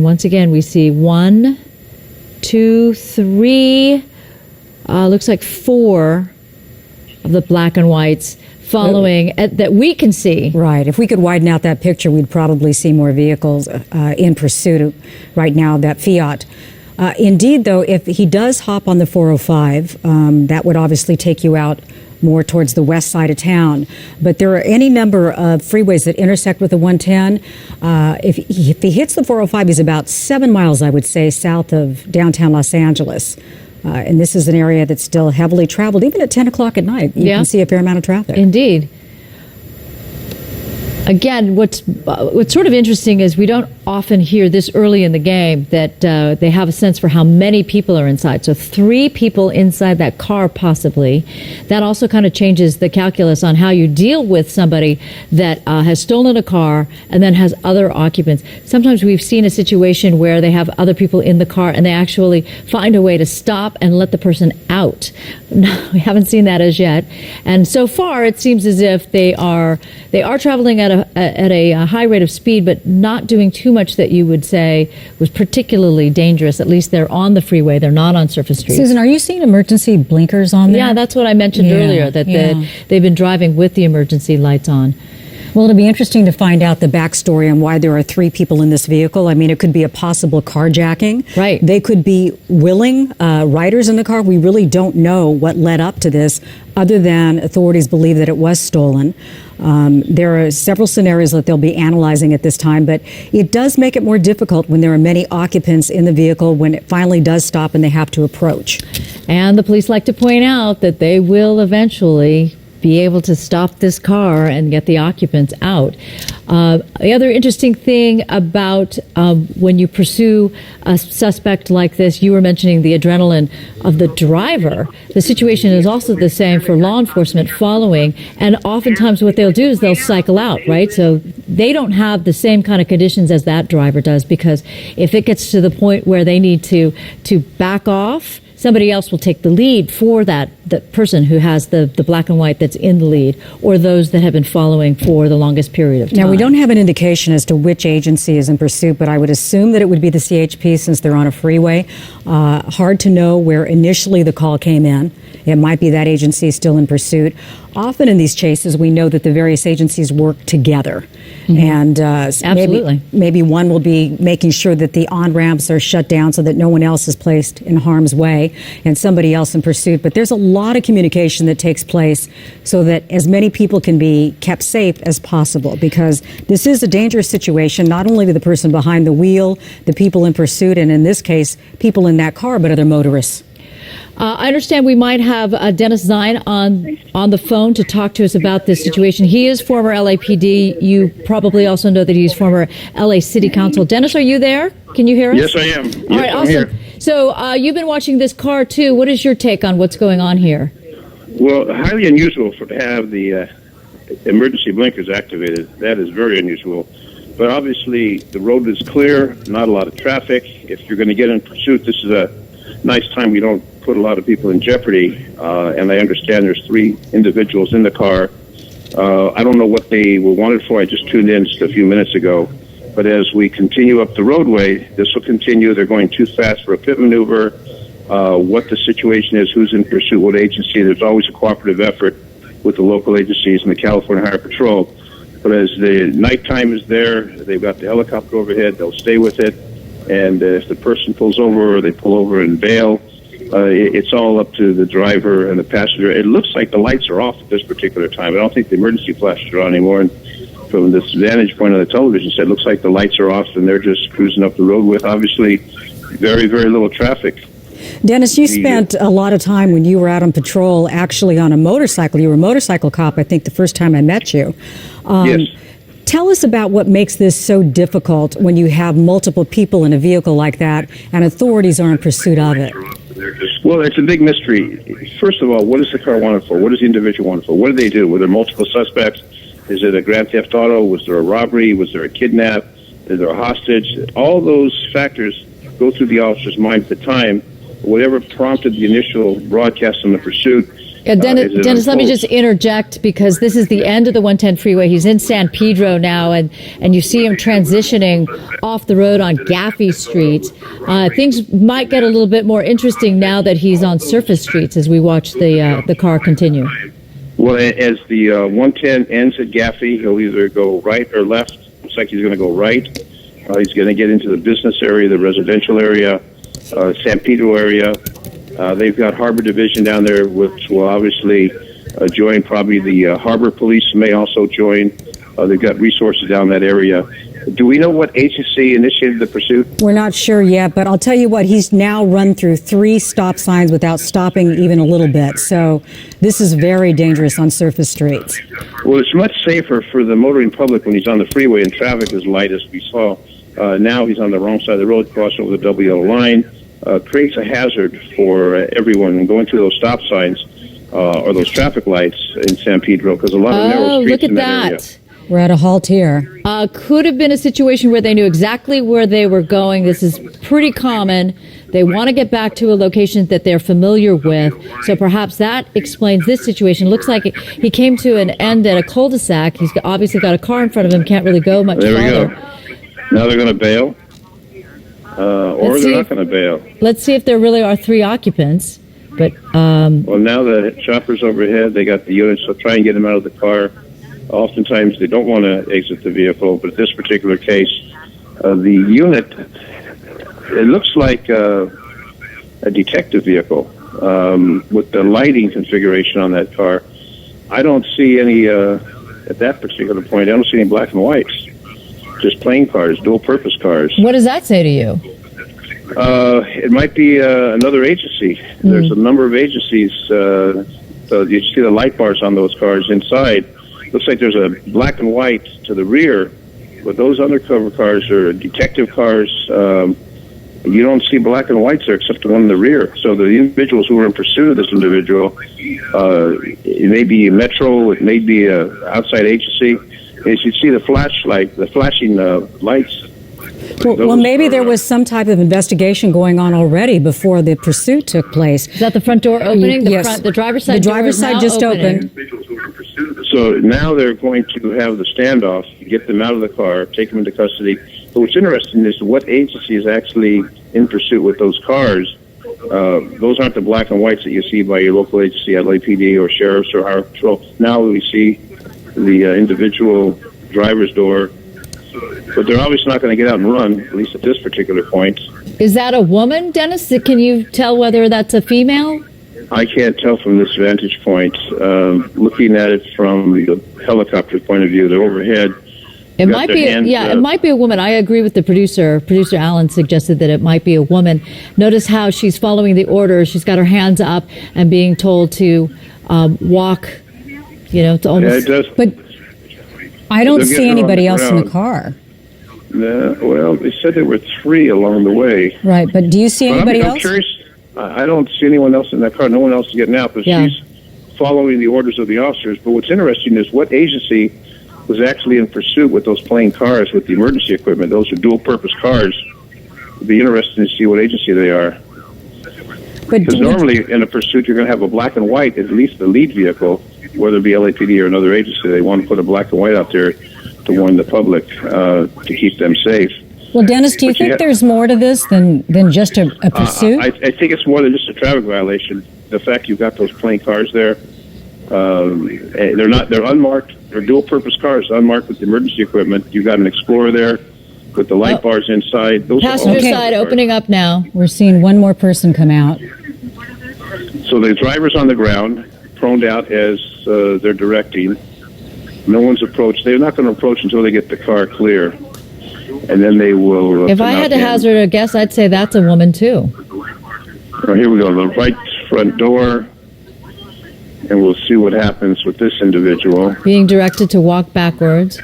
And once again, we see 1, 2, 3, looks like 4 of the black and whites following that we can see. Right. If we could widen out that picture, we'd probably see more vehicles in pursuit right now, that Fiat. Indeed, though, if he does hop on the 405, that would obviously take you out more towards the west side of town. But there are any number of freeways that intersect with the 110. If he hits the 405, he's about 7 miles, I would say, south of downtown Los Angeles. And this is an area that's still heavily traveled. Even at 10 o'clock at night, you can see a fair amount of traffic. Indeed. Again, what's sort of interesting is we don't often hear this early in the game that they have a sense for how many people are inside. So 3 people inside that car, possibly. That also kind of changes the calculus on how you deal with somebody that has stolen a car and then has other occupants. Sometimes we've seen a situation where they have other people in the car and they actually find a way to stop and let the person out. No, we haven't seen that as yet. And so far, it seems as if they are traveling at a high rate of speed, but not doing too much that you would say was particularly dangerous. At least they're on the freeway. They're not on surface streets. Susan, are you seeing emergency blinkers on there? Yeah, that's what I mentioned earlier, that they've been driving with the emergency lights on. Well, it'll be interesting to find out the backstory on why there are 3 people in this vehicle. I mean, it could be a possible carjacking. Right. They could be willing riders in the car. We really don't know what led up to this, other than authorities believe that it was stolen. There are several scenarios that they'll be analyzing at this time, but it does make it more difficult when there are many occupants in the vehicle when it finally does stop and they have to approach. And the police like to point out that they will eventually be able to stop this car and get the occupants out. The other interesting thing about when you pursue a suspect like this, you were mentioning the adrenaline of the driver. The situation is also the same for law enforcement following, and oftentimes what they'll do is they'll cycle out, right? So they don't have the same kind of conditions as that driver does, because if it gets to the point where they need to back off, somebody else will take the lead for the person who has the black and white that's in the lead, or those that have been following for the longest period of time. Now, we don't have an indication as to which agency is in pursuit, but I would assume that it would be the CHP since they're on a freeway. Hard to know where initially the call came in. It might be that agency is still in pursuit. Often in these chases, we know that the various agencies work together. And Absolutely. Maybe one will be making sure that the on-ramps are shut down so that no one else is placed in harm's way, and somebody else in pursuit. But there's a lot of communication that takes place so that as many people can be kept safe as possible, because this is a dangerous situation, not only to the person behind the wheel, the people in pursuit, and in this case, people in that car, but other motorists. I understand we might have Dennis Zine on the phone to talk to us about this situation. He is former LAPD. You probably also know that he's former LA City Council. Dennis, are you there? Can you hear us? Yes, I am. All right, awesome. I'm here. So you've been watching this car too. What is your take on what's going on here? Well, highly unusual to have the emergency blinkers activated. That is very unusual. But obviously, the road is clear, not a lot of traffic. If you're going to get in pursuit, this is a nice time. We don't put a lot of people in jeopardy. And I understand there's 3 individuals in the car. I don't know what they were wanted for. I just tuned in just a few minutes ago. But as we continue up the roadway, this will continue. They're going too fast for a pit maneuver. What the situation is, who's in pursuit, what agency. There's always a cooperative effort with the local agencies and the California Highway Patrol. But as the nighttime is there, they've got the helicopter overhead. They'll stay with it. And if the person pulls over, or they pull over and bail, it's all up to the driver and the passenger. It looks like the lights are off at this particular time. I don't think the emergency flashes are on anymore. And from this vantage point on the television set, it looks like the lights are off and they're just cruising up the road with obviously very, very little traffic. Dennis, you spent a lot of time when you were out on patrol actually on a motorcycle. You were a motorcycle cop, I think, the first time I met you. Yes. Tell us about what makes this so difficult when you have multiple people in a vehicle like that and authorities are in pursuit of it. Well, it's a big mystery. First of all, what is the car wanted for? What is the individual wanted for? What did they do? Were there multiple suspects? Is it a grand theft auto? Was there a robbery? Was there a kidnap? Is there a hostage? All those factors go through the officer's mind at the time. Whatever prompted the initial broadcast on the pursuit, Dennis, let me just interject because this is the end of the 110 freeway. He's in San Pedro now, and you see him transitioning off the road on Gaffey Street. Things might get a little bit more interesting now that he's on surface streets as we watch the car continue. Well, as the 110 ends at Gaffey, he'll either go right or left. Looks like he's going to go right. He's going to get into the business area, the residential area, San Pedro area. They've got Harbor Division down there, which will obviously join. Probably the Harbor Police may also join. They've got resources down that area. Do we know what agency initiated the pursuit? We're not sure yet, but I'll tell you what, he's now run through 3 stop signs without stopping even a little bit. So this is very dangerous on surface streets. Well, it's much safer for the motoring public when he's on the freeway and traffic is light, as we saw. Now he's on the wrong side of the road, crossing over the double yellow line. Creates a hazard for everyone going through those stop signs or those traffic lights in San Pedro, because a lot of narrow streets look at in that area. We're at a halt here. Could have been a situation where they knew exactly where they were going. This is pretty common. They want to get back to a location that they're familiar with. So perhaps that explains this situation. Looks like he came to an end at a cul-de-sac. He's obviously got a car in front of him, can't really go much farther. There we go. Now they're going to bail. Or they're not going to bail. Let's see if there really are 3 occupants. But well, now the chopper's overhead. They got the units. So try and get them out of the car. Oftentimes they don't want to exit the vehicle, but in this particular case, the unit, it looks like a detective vehicle with the lighting configuration on that car. I don't see any, at that particular point, I don't see any black and whites. Just plain cars, dual-purpose cars. What does that say to you? It might be another agency. There's a number of agencies. So you see the light bars on those cars inside. Looks like there's a black and white to the rear, but those undercover cars are detective cars. You don't see black and whites there except the one in the rear. So the individuals who are in pursuit of this individual, it may be Metro, it may be an outside agency. As you see the flashlight, the flashing lights. Well, maybe there was some type of investigation going on already before the pursuit took place. Is that the front door opening? Yes. The driver's side. The driver's side just opened. So now they're going to have the standoff, get them out of the car, take them into custody. But what's interesting is what agency is actually in pursuit with those cars. Those aren't the black and whites that you see by your local agency, LAPD or sheriffs or Highway Patrol. Now we see the individual driver's door. But they're obviously not going to get out and run, at least at this particular point. Is that a woman, Dennis? Can you tell whether that's a female? I can't tell from this vantage point. Looking at it from the helicopter point of view, they're overhead. It might be, it might be a woman. I agree with the producer. Producer Allen suggested that it might be a woman. Notice how she's following the orders. She's got her hands up and being told to walk. To almost. Yeah, it does. But I don't see anybody else in the car. Well, they said there were 3 along the way. Right, but do you see anybody else? I'm curious. I don't see anyone else in that car. No one else is getting out, but she's following the orders of the officers. But what's interesting is what agency was actually in pursuit with those plain cars with the emergency equipment. Those are dual-purpose cars. It'd be interesting to see what agency they are. Because normally in a pursuit, you're going to have a black and white, at least the lead vehicle, whether it be LAPD or another agency. They want to put a black and white out there to warn the public to keep them safe. Well, Dennis, do you think there's more to this than just a pursuit? I think it's more than just a traffic violation. The fact you've got those plain cars there, they're unmarked. They're dual-purpose cars, unmarked with emergency equipment. You've got an Explorer there with the light bars inside. Those passenger side opening up now. We're seeing one more person come out. So the driver's on the ground, proned out as they're directing. No one's approached. They're not going to approach until they get the car clear. And then they will... If I had to hazard a guess, I'd say that's a woman, too. Oh, here we go. The right front door. And we'll see what happens with this individual. Being directed to walk backwards.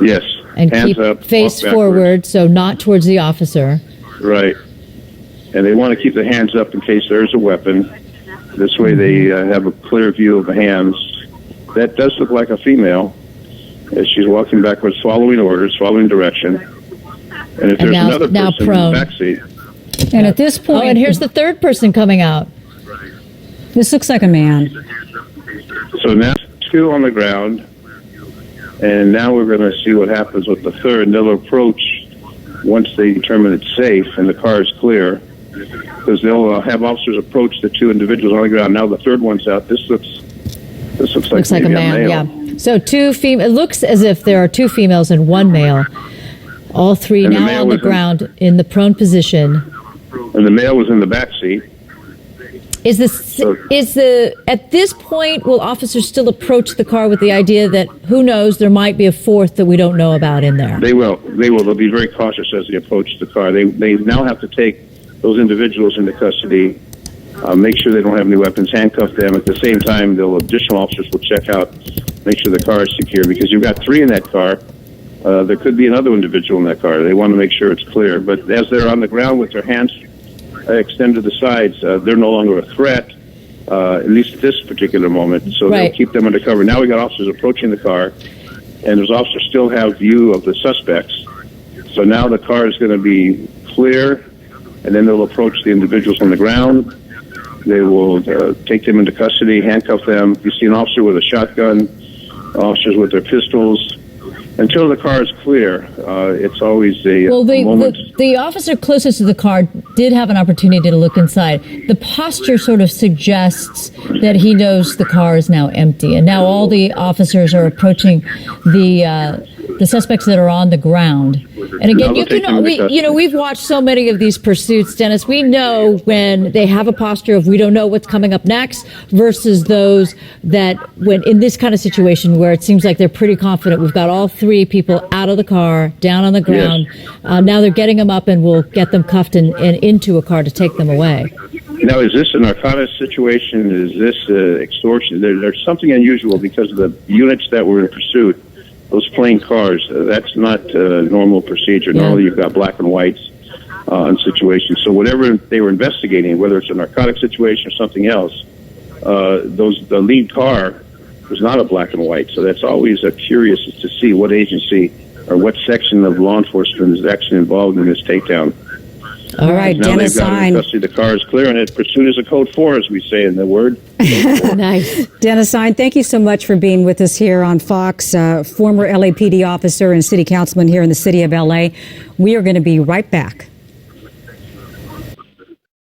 Yes. And hands keep up, face forward, so not towards the officer. Right. And they want to keep the hands up in case there's a weapon. This way they have a clear view of the hands. That does look like a female as she's walking backwards, following orders, following direction. And if there's another person prone. in the backseat. And at this point... Oh, and here's the third person coming out. This looks like a man. So now 2 on the ground, and now we're going to see what happens with the third. They'll approach once they determine it's safe and the car is clear, because they'll have officers approach the 2 individuals on the ground. Now the third one's out. This looks like a man. male. Yeah. So 2 female. It looks as if there are 2 females and 1 male. All 3 And the now male on the was ground in the prone position. And the male was in the back seat. At this point, will officers still approach the car with the idea that, who knows, there might be a 4th that we don't know about in there? They will. They'll be very cautious as they approach the car. They now have to take those individuals into custody, make sure they don't have any weapons, handcuff them. At the same time, additional officers will check out, make sure the car is secure, because you've got 3 in that car. There could be another individual in that car. They want to make sure it's clear. But as they're on the ground with their hands extended to the sides, they're no longer a threat, at least at this particular moment. So Right. they'll keep them under cover. Now we got officers approaching the car, and those officers still have view of the suspects. So now the car is going to be clear, and then they'll approach the individuals on the ground. They will take them into custody, handcuff them. You see an officer with a shotgun, officers with their pistols. Until the car is clear, it's always a moment. The officer closest to the car did have an opportunity to look inside. The posture sort of suggests that he knows the car is now empty, and now all the officers are approaching the suspects that are on the ground. And again, we've watched so many of these pursuits, Dennis. We know when they have a posture of we don't know what's coming up next versus those that when in this kind of situation where it seems like they're pretty confident. We've got all 3 people out of the car, down on the ground. Yes. Now they're getting them up and we'll get them cuffed and into a car to take them away. Now, is this a narcotics situation? Is this extortion? There's something unusual because of the units that were in pursuit. Those plain cars, that's not a normal procedure. Yeah. Normally you've got black and whites on situations. So whatever they were investigating, whether it's a narcotic situation or something else, the lead car was not a black and white. So that's always curious to see what agency or what section of law enforcement is actually involved in this takedown. All right, Now Dennis they've got Hine. custody. The car is clear, and pursuit is a code 4, as we say in the word. Nice. Dennis Hine, thank you so much for being with us here on Fox. Former LAPD officer and city councilman here in the city of LA. We are going to be right back.